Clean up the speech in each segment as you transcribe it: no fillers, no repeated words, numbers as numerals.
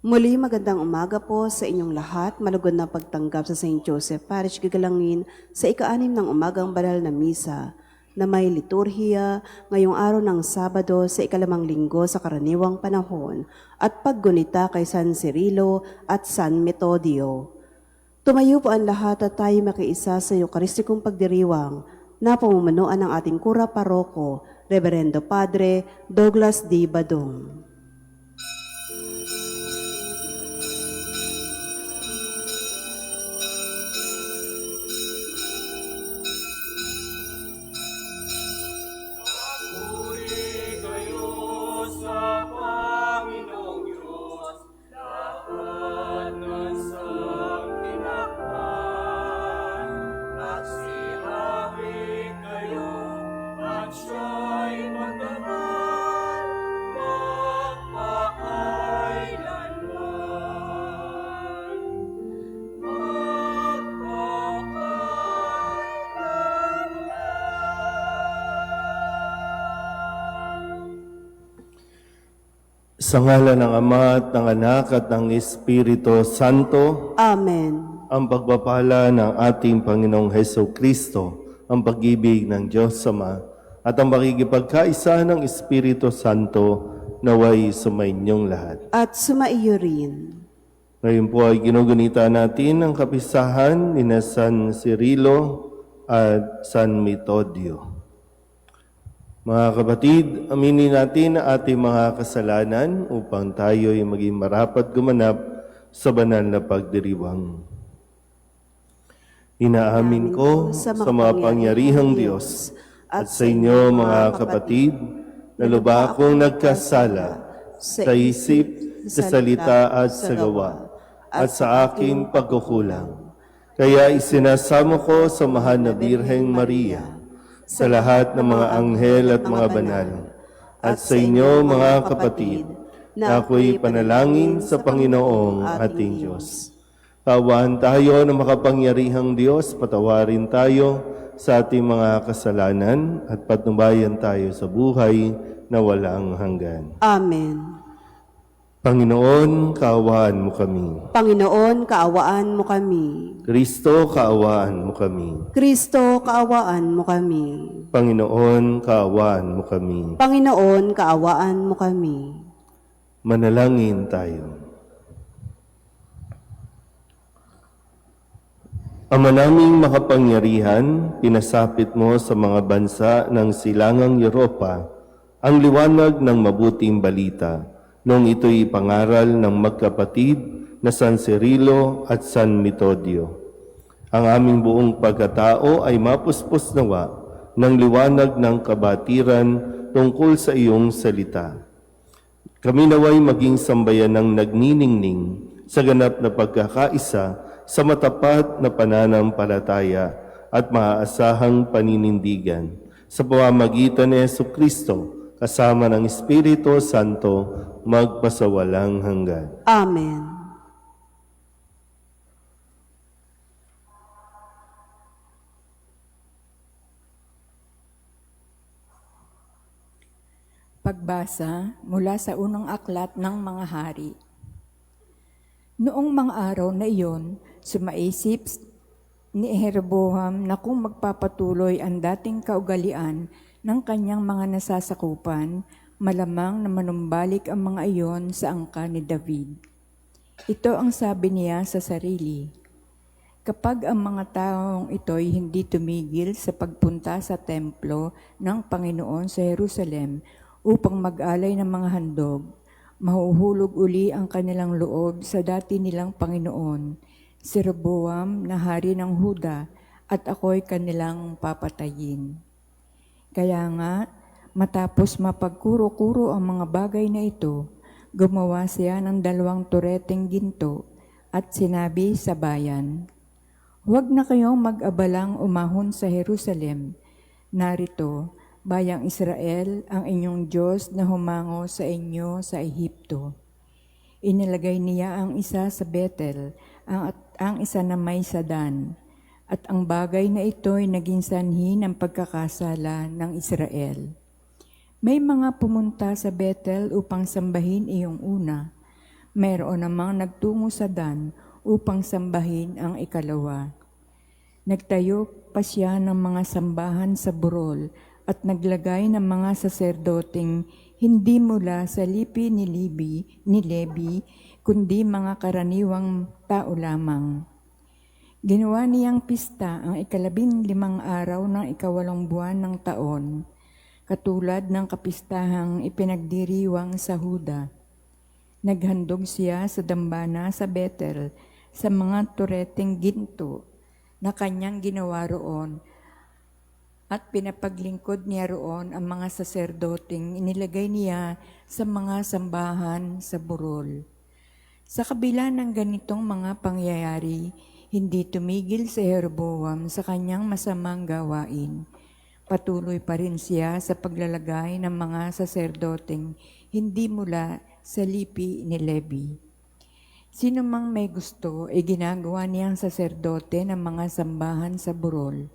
Muli magandang umaga po sa inyong lahat. Malugod na pagtanggap sa St. Joseph Parish Gagalangin sa ika-6 ng umagang banal na misa na may liturhiya ngayong araw ng Sabado sa ika-5 linggo sa karaniwang panahon at paggunita kay San Cirilo at San Metodio. Tumayo po ang lahat at tayo makiisa sa Eukaristikong pagdiriwang na pamumunuan ng ating kura paroko, Reverendo Padre Douglas D. Badong. Sa ngalan ng Ama at ng Anak at ng Espiritu Santo, Amen. ang pagpapala ng ating Panginoong Heso Kristo, ang pag-ibig ng Diyos Ama, at ang pakikipagkaisa ng Espiritu Santo naway sumainyong lahat. At sumaiyo rin. Ngayon po ay ginugunita natin ang kapisahan ni San Cirilo at San Metodio. Mga kapatid, aminin natin ang ating mga kasalanan upang tayo ay maging marapat gumanap sa banal na pagdiriwang. Inaamin ko sa mga pangyarihang Diyos at sa inyo mga kapatid na lubha akong nagkasala sa isip, sa salita at sa gawa at sa aking pagkukulang. Kaya isinasamo ko sa mahal na Birheng Maria, sa lahat ng mga anghel at mga banal, at sa inyo mga kapatid, na ako'y panalangin sa Panginoong ating Diyos. Kaawaan tayo ng makapangyarihang Diyos, patawarin tayo sa ating mga kasalanan at patnubayan tayo sa buhay na walang hanggan. Amen. Panginoon, kaawaan mo kami. Panginoon, kaawaan mo kami. Kristo, kaawaan mo kami. Kristo, kaawaan mo kami. Panginoon, kaawaan mo kami. Panginoon, kaawaan mo kami. Manalangin tayo. Ama naming makapangyarihan, pinasapit mo sa mga bansa ng silangang Europa ang liwanag ng mabuting balita noong ito'y ipangaral ng magkapatid na San Cirilo at San Metodio. Ang aming buong pagkatao ay mapuspos nawa ng liwanag ng kabatiran tungkol sa iyong salita. Kami naway maging sambayan ng nagniningning sa ganap na pagkakaisa sa matapat na pananampalataya at maaasahang paninindigan sa pamamagitan ni Jesucristo kasama ng Espiritu Santo magpasawalang hanggan. Amen. Pagbasa mula sa unang aklat ng mga hari. Noong mga araw na iyon, sumaisip ni Jeroboam na kung magpapatuloy ang dating kaugalian ng kanyang mga nasasakupan, malamang na manumbalik ang mga iyon sa angka ni David. Ito ang sabi niya sa sarili. Kapag ang mga taong ito'y hindi tumigil sa pagpunta sa templo ng Panginoon sa Jerusalem upang mag-alay ng mga handog, mahuhulog uli ang kanilang loob sa dati nilang Panginoon, si Rehoboam na hari ng Huda, at ako'y kanilang papatayin. Kaya nga, matapos mapagkuro-kuro ang mga bagay na ito, gumawa siya ng 2 tureteng ginto at sinabi sa bayan, "Huwag na kayong mag-abalang umahon sa Jerusalem. Narito, bayang Israel, ang inyong Diyos na humango sa inyo sa Ehipto." Inilagay niya ang isa sa Bethel, ang isa naman sa Dan, at ang bagay na ito'y naging sanhi ng pagkakasala ng Israel. May mga pumunta sa Bethel upang sambahin iyong una. Mayroon namang nagtungo sa Dan upang sambahin ang ikalawa. Nagtayo pa siya ng mga sambahan sa burol at naglagay ng mga saserdoteng hindi mula sa lipi ni Levi, kundi mga karaniwang tao lamang. Ginawa niyang pista ang 15 araw ng 8 buwan ng taon, katulad ng kapistahang ipinagdiriwang sa Huda. Naghandog siya sa dambana sa Bethel sa mga tureteng ginto na kanyang ginawa roon, at pinapaglingkod niya roon ang mga saserdoteng inilagay niya sa mga sambahan sa burol. Sa kabila ng ganitong mga pangyayari, hindi tumigil si Jeroboam sa kanyang masamang gawain. Patuloy pa rin siya sa paglalagay ng mga saserdoteng hindi mula sa lipi ni Levi. Sino mang may gusto ay ginagawa niyang saserdote ng mga sambahan sa burol.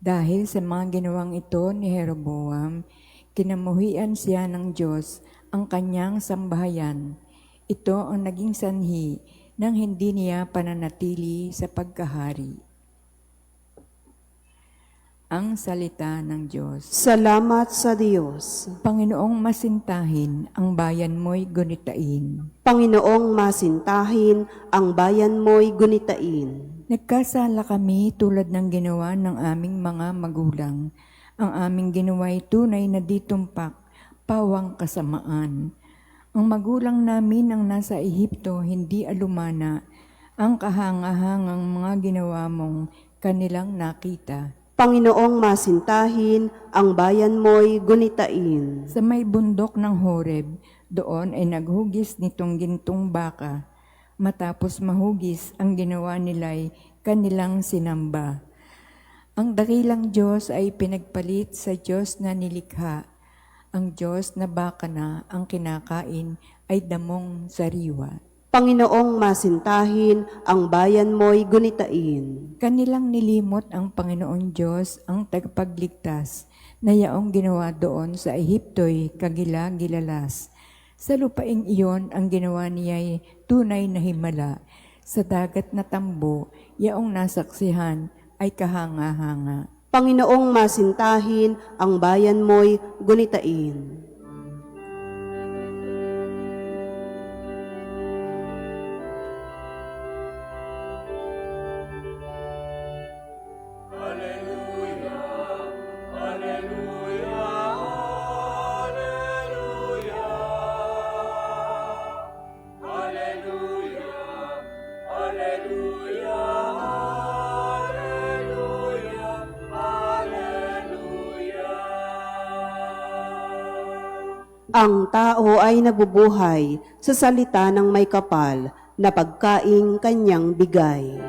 Dahil sa mga ginawang ito ni Jeroboam, kinamuhian siya ng Diyos ang kanyang sambahayan. Ito ang naging sanhi ng hindi niya pananatili sa pagkahari. Ang salita ng Diyos. Salamat sa Diyos. Panginoong masintahin, ang bayan mo'y gunitain. Panginoong masintahin, ang bayan mo'y gunitain. Nagkasala kami tulad ng ginawa ng aming mga magulang. Ang aming ginawa'y tunay na ditumpak, pawang kasamaan. Ang magulang namin ang nasa Ehipto hindi alumana. Ang kahangahangang mga ginawa mong kanilang nakita. Panginoong masintahin, ang bayan mo'y gunitain. Sa may bundok ng Horeb, doon ay naghugis nitong gintong baka. Matapos mahugis, ang ginawa nila'y kanilang sinamba. Ang dakilang Diyos ay pinagpalit sa Diyos na nilikha. Ang Diyos na baka na ang kinakain ay damong sariwa. Panginoong masintahin, ang bayan mo'y gunitain. Kanilang nilimot ang Panginoon Diyos, ang tagapagligtas, na yaong ginawa doon sa Ehipto'y kagila-gilalas. Sa lupaing iyon, ang ginawa niya'y tunay na himala. Sa dagat na tambo, yaong nasaksihan ay kahanga-hanga. Panginoong masintahin, ang bayan mo'y gunitain. Ang tao ay nabubuhay sa salita ng may kapal na pagkaing kanyang bigay.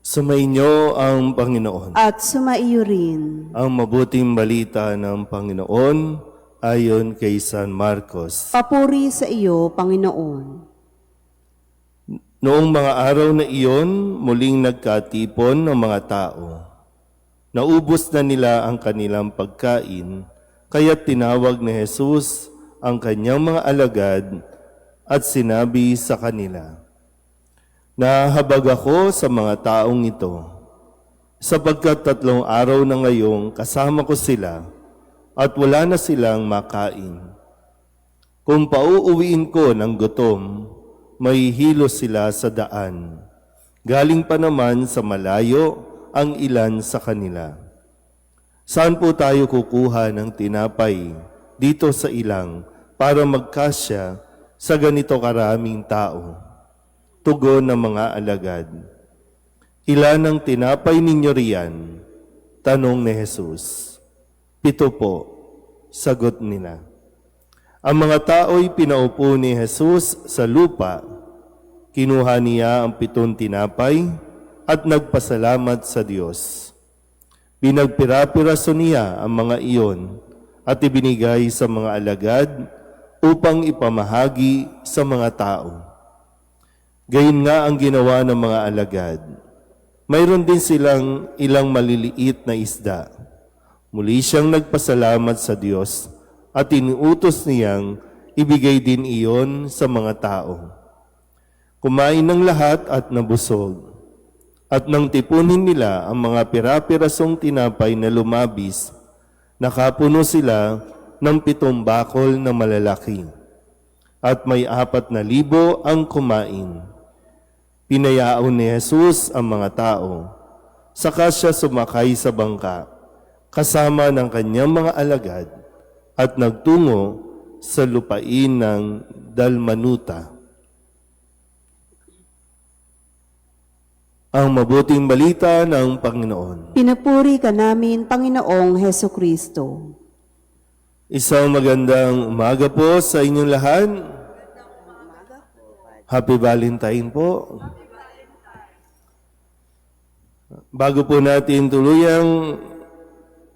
Sumainyo ang Panginoon. At sumaiyo rin. Ang mabuting balita ng Panginoon ayon kay San Marcos. Papuri sa iyo, Panginoon. Noong mga araw na iyon, muling nagkatipon ng mga tao. Naubos na nila ang kanilang pagkain, kaya tinawag ni Jesus ang kanyang mga alagad at sinabi sa kanila, "Nahabag ako sa mga taong ito, sapagkat 3 araw na ngayong kasama ko sila at wala na silang makain. Kung pauuwiin ko ng gutom, may hilo sila sa daan. Galing pa naman sa malayo ang ilan sa kanila. Saan po tayo kukuha ng tinapay dito sa ilang para magkasya sa ganito karaming tao?" Tugon ng mga alagad, "Ilan ang tinapay ninyo riyan?" Tanong ni Jesus. "7 po," sagot nila. Ang mga tao'y pinaupo ni Jesus sa lupa. Kinuha niya ang 7 tinapay at nagpasalamat sa Diyos. Pinagpira-piraso niya ang mga iyon at ibinigay sa mga alagad upang ipamahagi sa mga tao. Gayon nga ang ginawa ng mga alagad. Mayroon din silang ilang maliliit na isda. Muli siyang nagpasalamat sa Diyos at iniutos niyang ibigay din iyon sa mga tao. Kumain ng lahat at nabusog. At nang tipunin nila ang mga pira-pirasong tinapay na lumabis, nakapuno sila ng 7 bakol na malalaki. At may 4,000 ang kumain. Pinayaon ni Jesus ang mga tao. Saka siya sumakay sa bangka, kasama ng kanyang mga alagad, at nagtungo sa lupain ng Dalmanuta. Ang mabuting balita ng Panginoon. Pinupuri ka namin, Panginoong Heso Kristo. Isang magandang umaga po sa inyong lahat. Happy Valentine po. Bago po natin tuluyang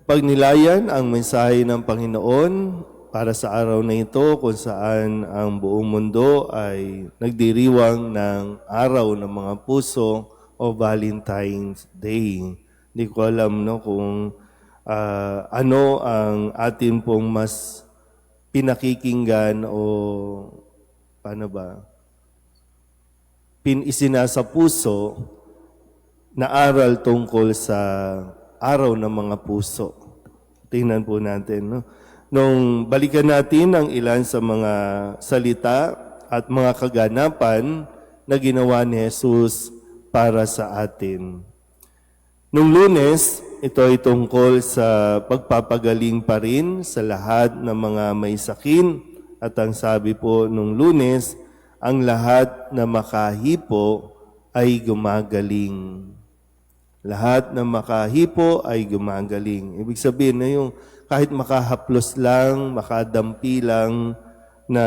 pagnilayan ang mensahe ng Panginoon para sa araw na ito kung saan ang buong mundo ay nagdiriwang ng araw ng mga puso o Valentine's Day. Hindi ko alam kung ano ang atin pong mas pinakikinggan o paano ba? Isinasa puso na aral tungkol sa araw ng mga puso. Tingnan po natin. Nung balikan natin ang ilan sa mga salita at mga kaganapan na ginawa ni Jesus para sa atin. Nung Lunes, ito ay tungkol sa pagpapagaling pa rin sa lahat ng mga may sakit. At ang sabi po nung Lunes, ang lahat na makahipo ay gumagaling. Lahat na makahipo ay gumagaling. Ibig sabihin na yung kahit makahaplos lang, makadampi lang na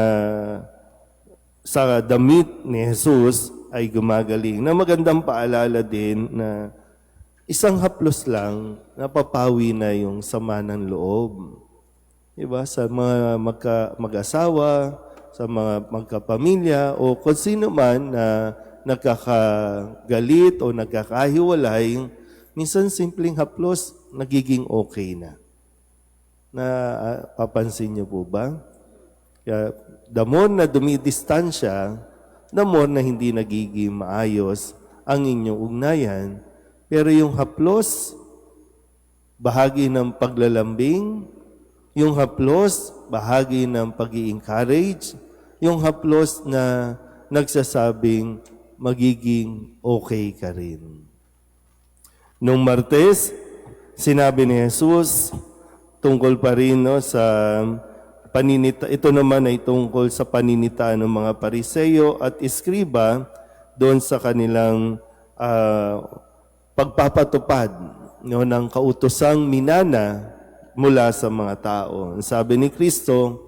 sa damit ni Jesus ay gumagaling. Na magandang paalala din na isang haplos lang, napapawi na yung sama ng loob. Diba? Sa mga mag-asawa, sa mga magkapamilya, o kung sino man na nagkakagalit o nagkakahiwalay, minsan simpleng haplos, nagiging okay na. Papansin niyo po ba? Kaya, the more na dumidistansya, the more na hindi nagiging maayos ang inyong ugnayan. Pero yung haplos, bahagi ng paglalambing, yung haplos, bahagi ng pag-i-encourage, yung haplos na nagsasabing magiging okay ka rin. Nung Martes, sinabi ni Jesus, tungkol pa rin sa paninita, ito naman ay tungkol sa paninita ng mga Pariseo at Iskriba doon sa kanilang pagpapatupad ng kautosang minana mula sa mga tao. Sabi ni Kristo,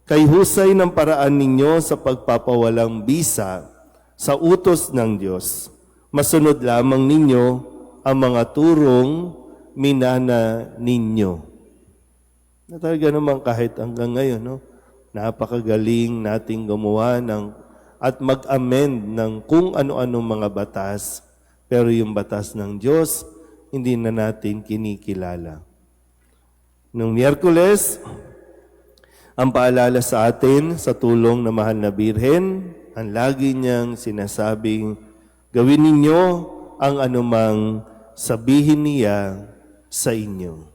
kay husay ng paraan ninyo sa pagpapawalang bisa sa utos ng Diyos, masunod lamang ninyo ang mga turong minana ninyo. Na talaga naman kahit hanggang ngayon, napakagaling nating gumawa at mag-amend ng kung ano-ano mga batas, pero yung batas ng Diyos, hindi na natin kinikilala. Nung Miyerkules, ang paalala sa atin sa tulong ng Mahal na Birhen, ang lagi niyang sinasabing, gawin ninyo ang anumang sabihin niya sa inyo.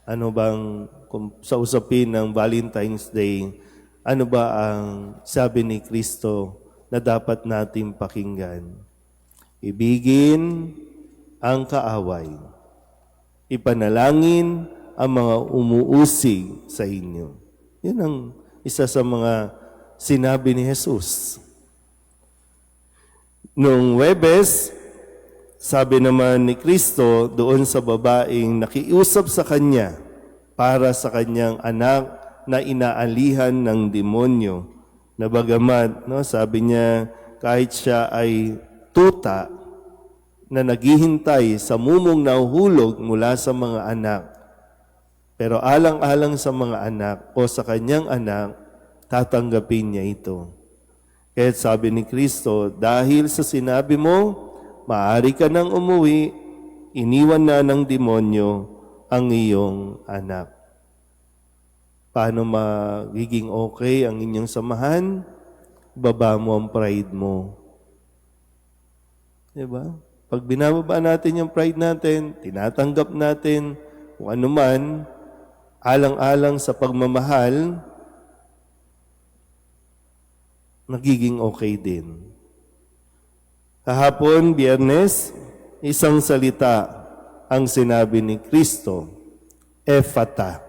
Ano bang, sa usapin ng Valentine's Day, ano ba ang sabi ni Kristo na dapat nating pakinggan? Ibigin ang kaaway. Ipanalangin ang mga umuusig sa inyo. Yan ang isa sa mga sinabi ni Jesus. Noong Huwebes, sabi naman ni Kristo doon sa babaeng nakiusap sa kanya para sa kanyang anak na inaalihan ng demonyo. Na bagamat, sabi niya, kahit siya ay tuta, na naghihintay sa mumong nahuhulog mula sa mga anak. Pero alang-alang sa mga anak o sa kanyang anak, tatanggapin niya ito. Kaya sabi ni Kristo, dahil sa sinabi mo, maaari ka nang umuwi, iniwan na ng demonyo ang iyong anak. Paano magiging okay ang inyong samahan? Baba mo ang pride mo. Diba? Pag binababa natin yung pride natin, tinatanggap natin kung ano man, alang-alang sa pagmamahal, nagiging okay din. Kahapon, Biyernes, isang salita ang sinabi ni Kristo, Ephata.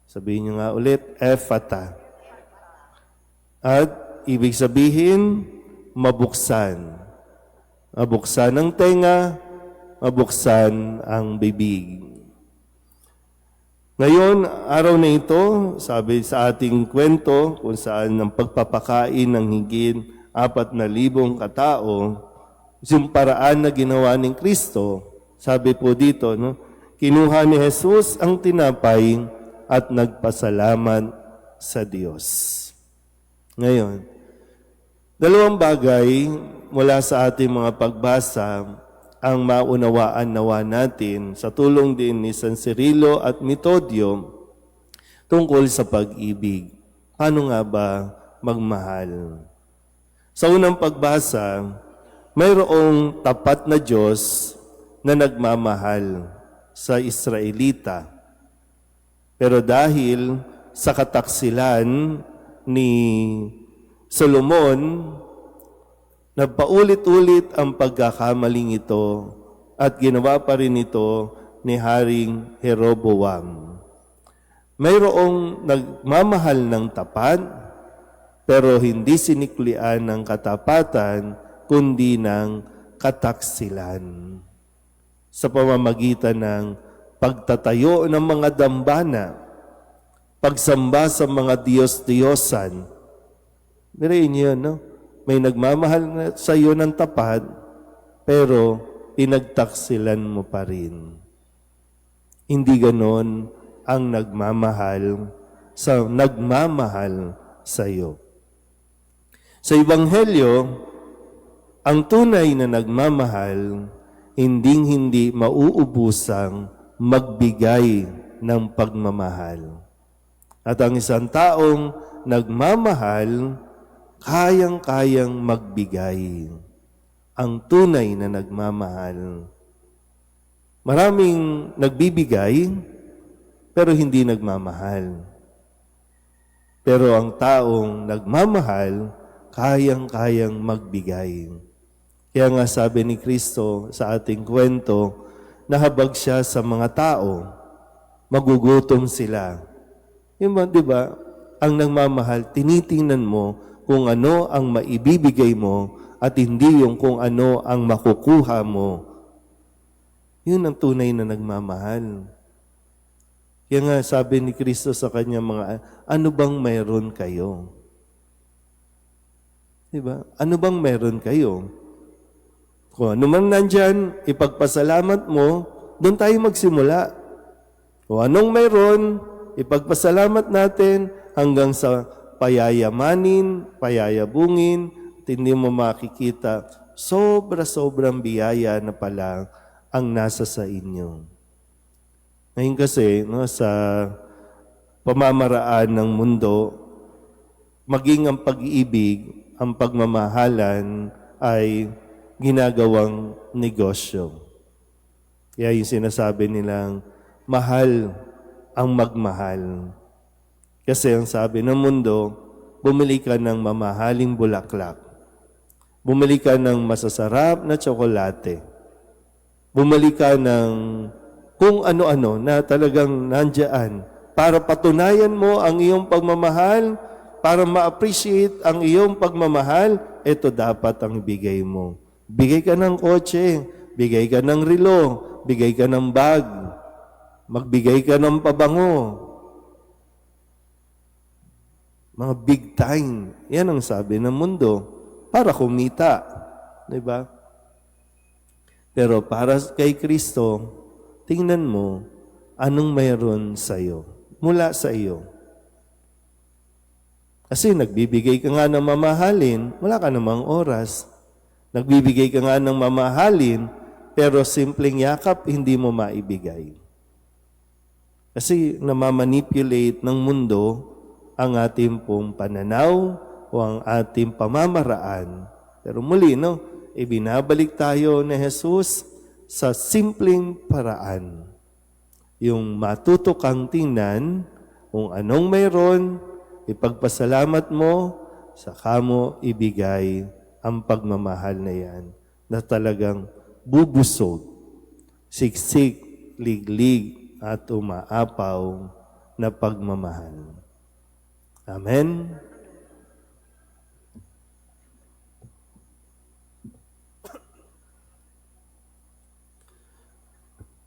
Sabihin niyo nga ulit, Ephata. At ibig sabihin, mabuksan. Mabuksan ang tenga, mabuksan ang bibig. Ngayon, araw na ito, sabi sa ating kwento, kung saan ang pagpapakain ng higit 4,000 katao, yung paraan na ginawa ni Kristo, sabi po dito, no, kinuha ni Jesus ang tinapay at nagpasalamat sa Diyos. Ngayon, dalawang bagay mula sa ating mga pagbasa ang maunawaan nawa natin sa tulong din ni San Cirilo at Metodio tungkol sa pag-ibig. Paano nga ba magmahal? Sa unang pagbasa, mayroong tapat na Diyos na nagmamahal sa Israelita. Pero dahil sa kataksilan ni Solomon, nagpaulit-ulit ang pagkakamaling ito at ginawa pa rin ito ni Haring Jeroboam. Mayroong nagmamahal ng tapat, pero hindi siniklian ng katapatan, kundi ng kataksilan. Sa pamamagitan ng pagtatayo ng mga dambana, pagsamba sa mga Diyos-Diyosan. Birayin niyo, no? May nagmamahal sa iyo ng tapat, pero pinagtaksilan mo pa rin. Hindi ganon ang nagmamahal sa iyo. Sa Ebanghelyo, ang tunay na nagmamahal, hinding-hindi mauubusang magbigay ng pagmamahal. At ang isang taong nagmamahal, kayang-kayang magbigay. Ang tunay na nagmamahal. Maraming nagbibigay, pero hindi nagmamahal. Pero ang taong nagmamahal, kayang-kayang magbigay. Kaya nga sabi ni Kristo sa ating kwento, nahabag siya sa mga tao, magugutom sila. Yung ba, di ba, ang nagmamahal, tinitingnan mo kung ano ang maibibigay mo at hindi yung kung ano ang makukuha mo. Yun ang tunay na nagmamahal. Kaya nga sabi ni Kristo sa kanya mga, ano bang mayroon kayo? Diba? Ano bang mayroon kayo? Kung ano man nandyan, ipagpasalamat mo, doon tayo magsimula. Kung anong mayroon, ipagpasalamat natin hanggang sa payayamanin, payayabungin, at hindi mo makikita, sobra-sobrang biyaya na pala ang nasa sa inyo. Ngayon kasi, no, sa pamamaraan ng mundo, maging ang pag-ibig, ang pagmamahalan ay ginagawang negosyo. Kaya yung sinasabi nilang, mahal ang magmahal. Kasi ang sabi ng mundo, bumili ka ng mamahaling bulaklak. Bumili ka ng masasarap na tsokolate. Bumili ka ng kung ano-ano na talagang nandyan para patunayan mo ang iyong pagmamahal, para ma-appreciate ang iyong pagmamahal, ito dapat ang bigay mo. Bigay ka ng kotse, bigay ka ng relo, bigay ka ng bag, magbigay ka ng pabango. Mga big time. Yan ang sabi ng mundo. Para kumita. Diba? Pero para kay Kristo, tingnan mo anong mayroon sa iyo, mula sa iyo. Kasi nagbibigay ka nga ng mamahalin, wala ka namang oras. Nagbibigay ka nga ng mamahalin, pero simpleng yakap hindi mo maibigay. Kasi namamanipulate ng mundo ang ating pong pananaw o ang ating pamamaraan. Pero muli, ibinabalik tayo ni Jesus sa simpleng paraan. Yung matuto kang tingnan kung anong mayroon, ipagpasalamat mo, saka mo ibigay ang pagmamahal na yan na talagang bubusog, siksik, liglig at umaapaw na pagmamahal. Amen?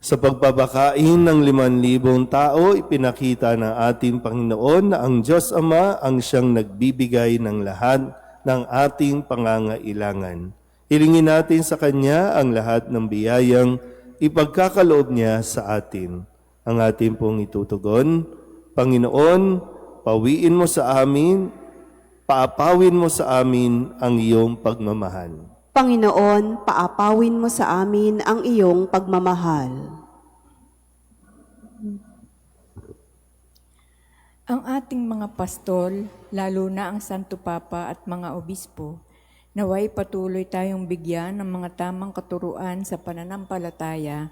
Sa pagpapakain ng 5,000 tao, ipinakita ng ating Panginoon na ang Diyos Ama ang siyang nagbibigay ng lahat ng ating pangangailangan. Hilingin natin sa Kanya ang lahat ng biyayang ipagkakaloob niya sa atin. Ang ating pong itutugon, Panginoon, pawiin mo sa amin, paapawin mo sa amin ang iyong pagmamahal. Panginoon, paapawin mo sa amin ang iyong pagmamahal. Ang ating mga pastol, lalo na ang Santo Papa at mga obispo, naway patuloy tayong bigyan ng mga tamang katuruan sa pananampalataya.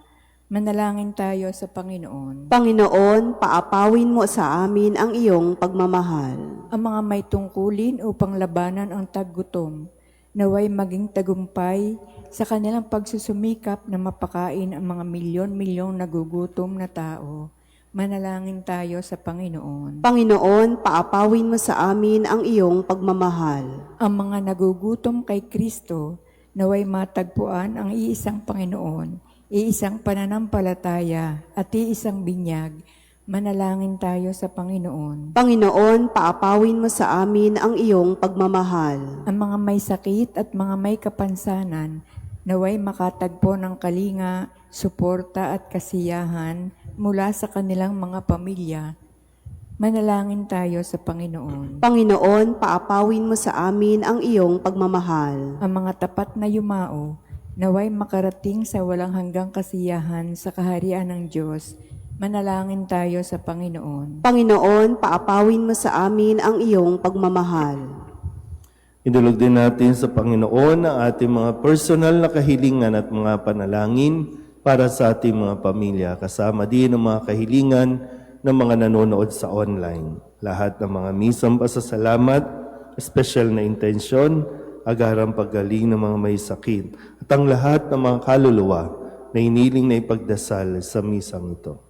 Manalangin tayo sa Panginoon. Panginoon, paapawin mo sa amin ang iyong pagmamahal. Ang mga may tungkulin upang labanan ang taggutom, naway maging tagumpay sa kanilang pagsusumikap na mapakain ang mga milyon-milyong nagugutom na tao. Manalangin tayo sa Panginoon. Panginoon, paapawin mo sa amin ang iyong pagmamahal. Ang mga nagugutom kay Kristo, naway matagpuan ang iisang Panginoon, iisang pananampalataya at iisang binyag. Manalangin tayo sa Panginoon. Panginoon, paapawin mo sa amin ang iyong pagmamahal. Ang mga may sakit at mga may kapansanan, naway makatagpo ng kalinga, suporta at kasiyahan mula sa kanilang mga pamilya. Manalangin tayo sa Panginoon. Panginoon, paapawin mo sa amin ang iyong pagmamahal. Ang mga tapat na yumao, naway makarating sa walang hanggang kasiyahan sa kaharian ng Diyos. Manalangin tayo sa Panginoon. Panginoon, paapawin mo sa amin ang iyong pagmamahal. Idulog din natin sa Panginoon ang ating mga personal na kahilingan at mga panalangin para sa ating mga pamilya, kasama din ang mga kahilingan ng mga nanonood sa online. Lahat ng mga misang pasasalamat, special na intensyon, agarang paggaling ng mga may sakit, at ang lahat ng mga kaluluwa na iniling na ipagdasal sa misang ito.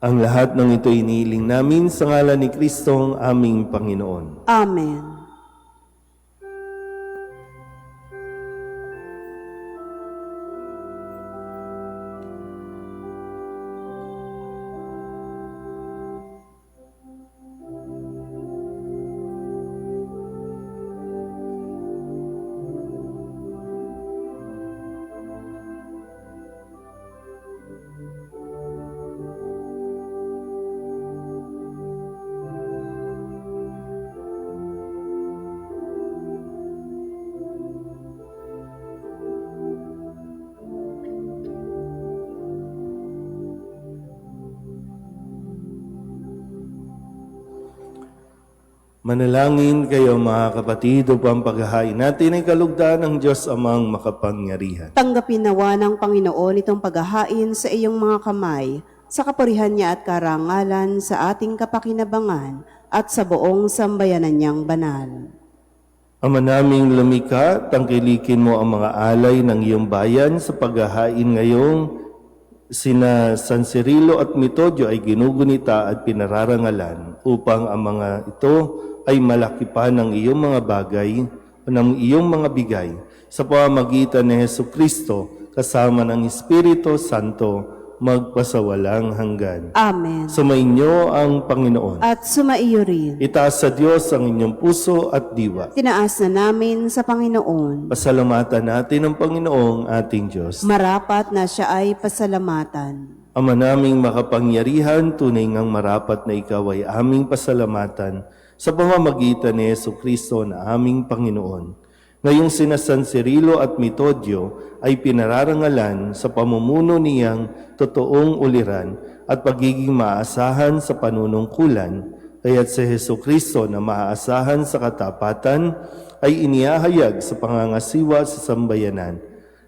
Ang lahat ng ito iniling namin sa ngalan ni Kristong aming Panginoon. Amen. Manalangin kayo mga kapatid upang paghahain natin ay kalugdan ng Diyos Amang makapangyarihan. Tanggapin nawa ng Panginoon itong paghahain sa iyong mga kamay, sa kapurihan niya at karangalan sa ating kapakinabangan at sa buong sambayanan niyang banal. Ama naming lumikha, tangkilikin mo ang mga alay ng iyong bayan sa paghahain ngayong sina San Cirilo at Metodio ay ginugunita at pinararangalan upang ang mga ito ay malaki pa ng iyong mga bagay o ng iyong mga bigay sa pamamagitan ni Jesucristo kasama ng Espiritu Santo magpasawalang hanggan. Amen. Sumainyo ang Panginoon. At sumaiyo rin. Itaas sa Diyos ang inyong puso at diwa. Tinaas na namin sa Panginoon. Pasalamatan natin ang Panginoong ating Diyos. Marapat na siya ay pasalamatan. Ama naming makapangyarihan, tunay ngang marapat na ikaw ay aming pasalamatan sa pamamagitan ni Jesucristo na aming Panginoon. Ngayong sina San Cirilo at Metodio ay pinararangalan sa pamumuno niyang totoong uliran at pagiging maaasahan sa panunungkulan, kaya't si Jesucristo na maaasahan sa katapatan ay inihahayag sa pangangasiwa sa sambayanan.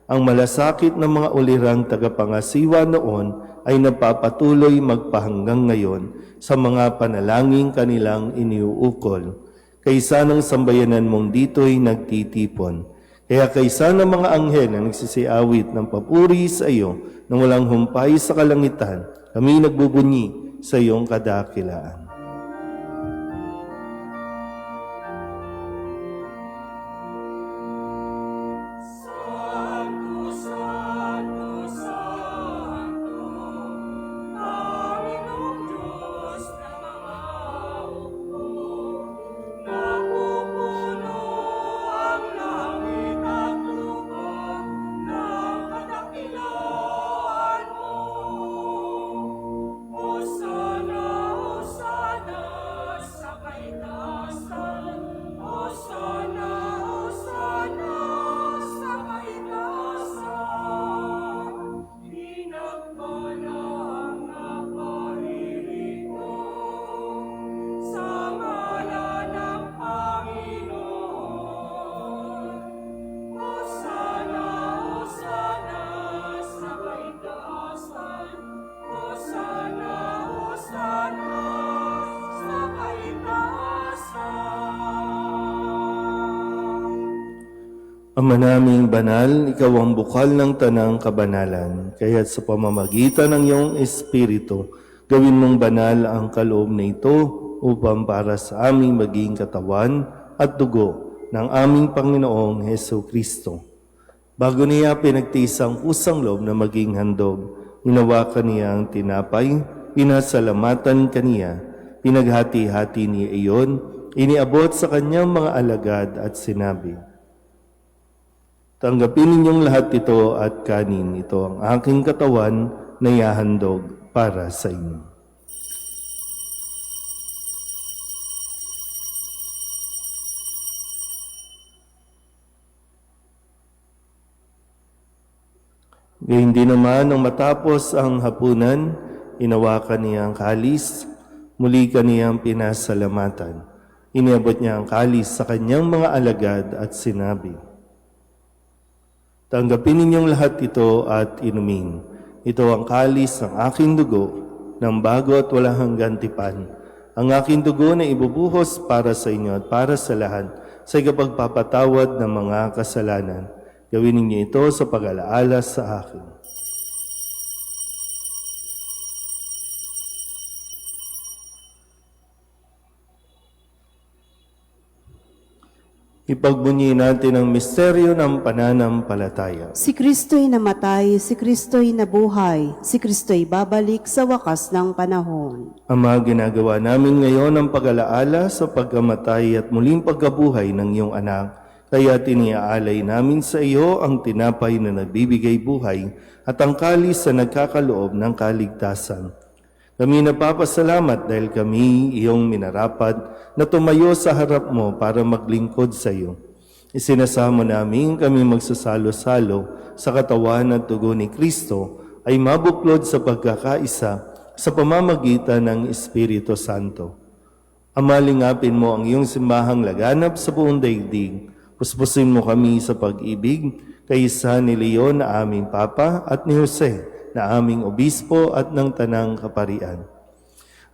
Ang malasakit ng mga ulirang tagapangasiwa noon ay napapatuloy magpahanggang ngayon sa mga panalangin kanilang iniuukol. Kaysa ng sambayanan mong dito'y nagtitipon. Kaya kaysa ng mga anghel na nagsisiawit ng papuri sa iyo nang walang humpay sa kalangitan, kami nagbubunyi sa iyong kadakilaan. Ama naming banal, ikaw ang bukal ng tanang kabanalan, kaya't sa pamamagitan ng iyong Espiritu, gawin mong banal ang kaloob na ito upang para sa aming maging katawan at dugo ng aming Panginoong Jesucristo. Bago niya pinagtiis ang kusang loob na maging handog, hinawakan niya ang tinapay, pinasalamatan kaniya, pinaghati-hati niya iyon, iniabot sa kanyang mga alagad at sinabi, "Tanggapin ninyong lahat ito at kanin. Ito ang aking katawan na ihahandog para sa inyo." Gayun din naman nang matapos ang hapunan, inawakan niya ang kalis, muli kaniyang pinasalamatan. Iniabot niya ang kalis sa kanyang mga alagad at sinabi, "Tanggapin ninyong lahat ito at inumin. Ito ang kalis ng aking dugo, ng bago at walang hanggang tipan. Ang aking dugo na ibubuhos para sa inyo at para sa lahat sa ikapagpapatawad ng mga kasalanan. Gawin ninyo ito sa pag-alaala sa akin." Ipagbunyi natin ang misteryo ng pananampalataya. Si Kristo'y namatay, si Kristo'y nabuhay, si Kristo'y babalik sa wakas ng panahon. Ama, ginagawa namin ngayon ang pag-alaala sa pagkamatay at muling pagkabuhay ng iyong anak. Kaya tiniaalay namin sa iyo ang tinapay na nagbibigay buhay at ang kalis na nagkakaloob ng kaligtasan. Kami napapasalamat dahil kami iyong minarapat na tumayo sa harap mo para maglingkod sa iyo. Isinasamo namin kami magsasalo-salo sa katawan at dugo ni Kristo ay mabuklod sa pagkakaisa sa pamamagitan ng Espiritu Santo. Ama, lingapin mo ang iyong simbahang laganap sa buong daigdig. Puspusin mo kami sa pag-ibig kaysa ni Leon na aming Papa at ni Jose na aming obispo at ng tanang kaparian.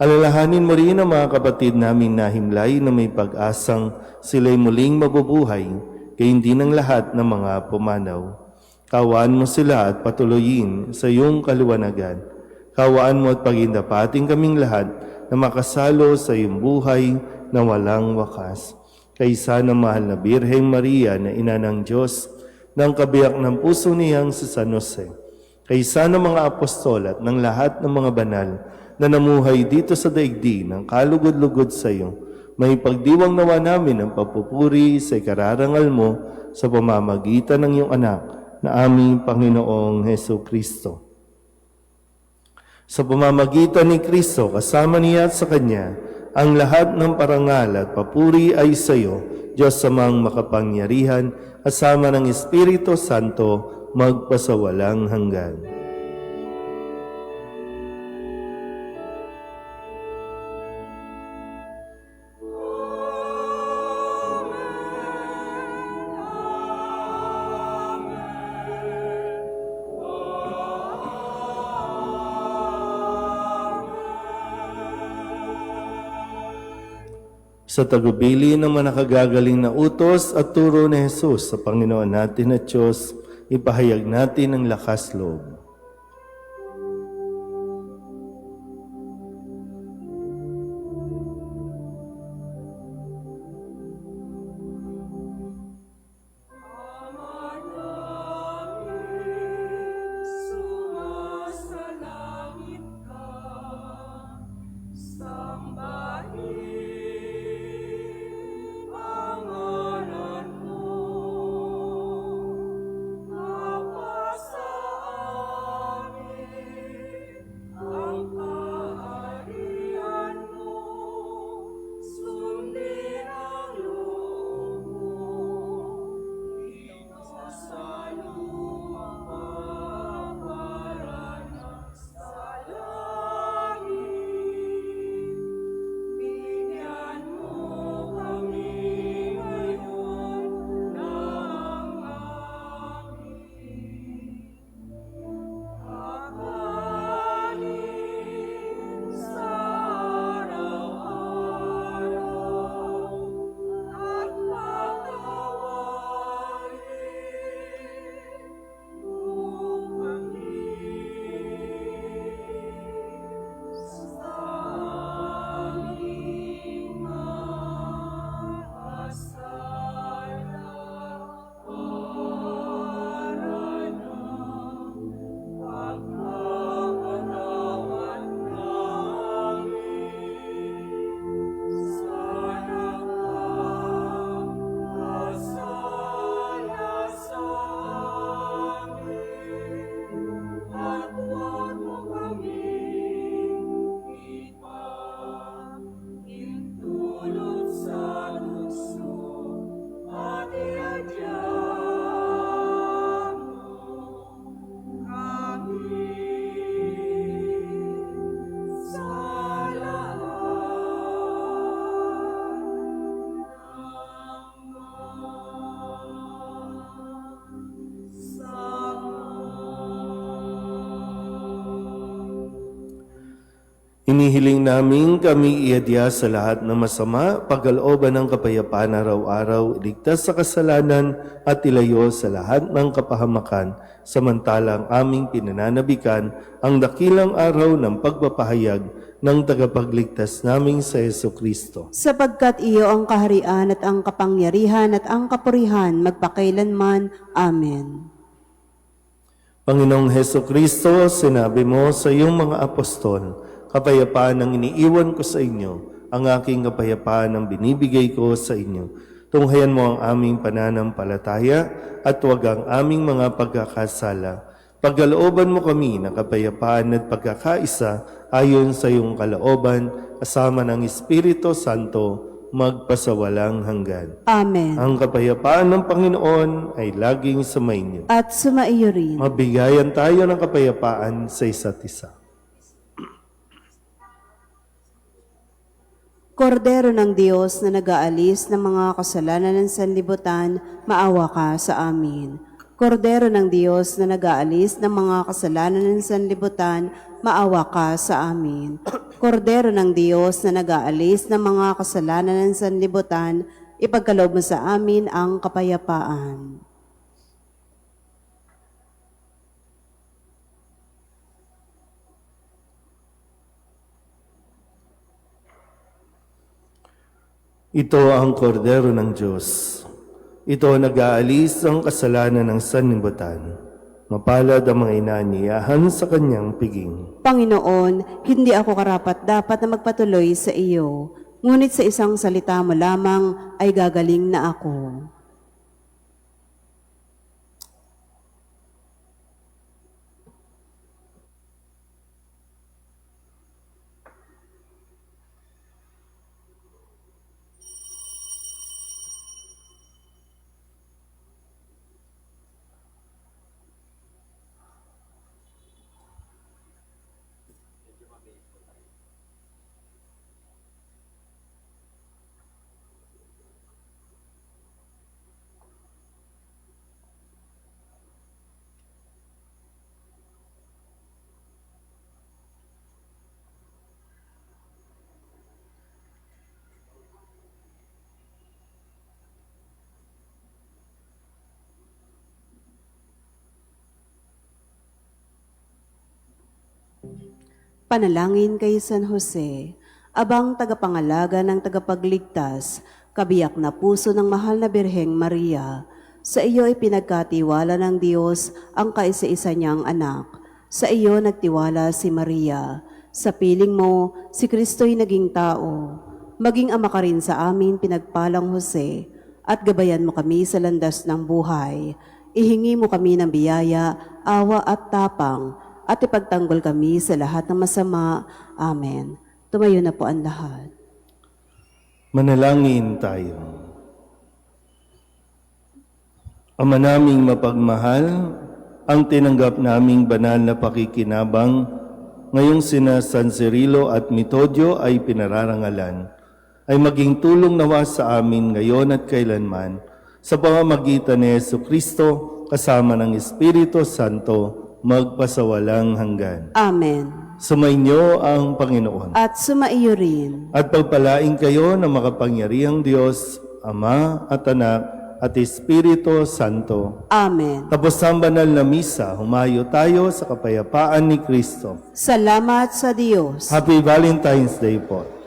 Alalahanin mo rin ang mga kapatid naming nahimlay na may pag-asang sila'y muling mabubuhay, kaya hindi ng lahat ng mga pumanaw. Kawaan mo sila at patuloyin sa iyong kaliwanagan. Kawaan mo at pagindapating kaming lahat na makasalo sa iyong buhay na walang wakas. Kaysa ng mahal na Birheng Maria na ina ng Diyos, ng kabiyak ng puso niyang si San Jose, kaysa ng mga apostol at ng lahat ng mga banal na namuhay dito sa daigdig ng kalugod-lugod sa iyo, may pagdiwang nawa namin ang papupuri sa ikararangal mo sa pamamagitan ng iyong anak na aming Panginoong Heso Kristo. Sa pamamagitan ni Kristo, kasama niya at sa Kanya, ang lahat ng parangal at papuri ay sa iyo, Diyos samang makapangyarihan, kasama ng Espiritu Santo, magpasawalang hanggan. Sa tagubili ng mga nakagagaling na utos at turo ni Jesus sa Panginoon natin at Diyos, ipahayag natin ang lakas loob. Inihiling namin kami iadya sa lahat ng masama, pagkalooban ng kapayapaan araw-araw, iligtas sa kasalanan at ilayo sa lahat ng kapahamakan, samantalang aming pinananabikan ang dakilang araw ng pagpapahayag ng tagapagligtas naming sa Jesucristo. Sapagkat iyo ang kaharian at ang kapangyarihan at ang kapurihan magpakailanman. Amen. Panginoong Jesucristo, sinabi mo sa iyong mga apostol, kapayapaan ang iniiwan ko sa inyo, ang aking kapayapaan ang binibigay ko sa inyo. Tunghayan mo ang aming pananampalataya at huwag ang aming mga pagkakasala. Pagkalooban mo kami ng kapayapaan at pagkakaisa ayon sa iyong kalooban, kasama ng Espiritu Santo, magpasawalang hanggan. Amen. Ang kapayapaan ng Panginoon ay laging sumainyo. At sumaiyo rin. Mabigayan tayo ng kapayapaan sa isa't isa. Kordero ng Diyos na nag-aalis ng mga kasalanan ng sanlibutan, maawa ka sa amin. Kordero ng Diyos na nag-aalis ng mga kasalanan ng sanlibutan, maawa ka sa amin. Kordero ng Diyos na nag-aalis ng mga kasalanan ng sanlibutan, ipagkaloob mo sa amin ang kapayapaan. Ito ang kordero ng Diyos. Ito nag-aalis ang kasalanan ng sanlibutan. Mapalad ang mga inaanyayahan sa kanyang piging. Panginoon, hindi ako karapat-dapat na magpatuloy sa iyo, ngunit sa isang salita mo lamang ay gagaling na ako. Panalangin kay San Jose, abang tagapangalaga ng tagapagligtas, kabiyak na puso ng mahal na Birheng Maria. Sa iyo ay pinagkatiwala ng Diyos ang kaisa-isa niyang anak. Sa iyo nagtiwala si Maria. Sa piling mo, si Kristo'y naging tao. Maging ama ka rin sa amin, pinagpalang Jose, at gabayan mo kami sa landas ng buhay. Ihingi mo kami ng biyaya, awa at tapang, at ipagtanggol kami sa lahat ng masama. Amen. Tumayo na po ang lahat. Manalangin tayo. Ama naming mapagmahal, ang tinanggap naming banal na pakikinabang ngayong sina San Cirilo at Metodio ay pinararangalan, ay maging tulong nawa sa amin ngayon at kailanman sa pamamagitan ni Jesucristo kasama ng Espiritu Santo magpasawalang hanggan. Amen. Sumainyo ang Panginoon. At sumaiyo rin. At pagpalain kayo ng makapangyarihang Diyos, Ama at Anak at Espiritu Santo. Amen. Tapos ang banal na misa, humayo tayo sa kapayapaan ni Kristo. Salamat sa Diyos. Happy Valentine's Day po.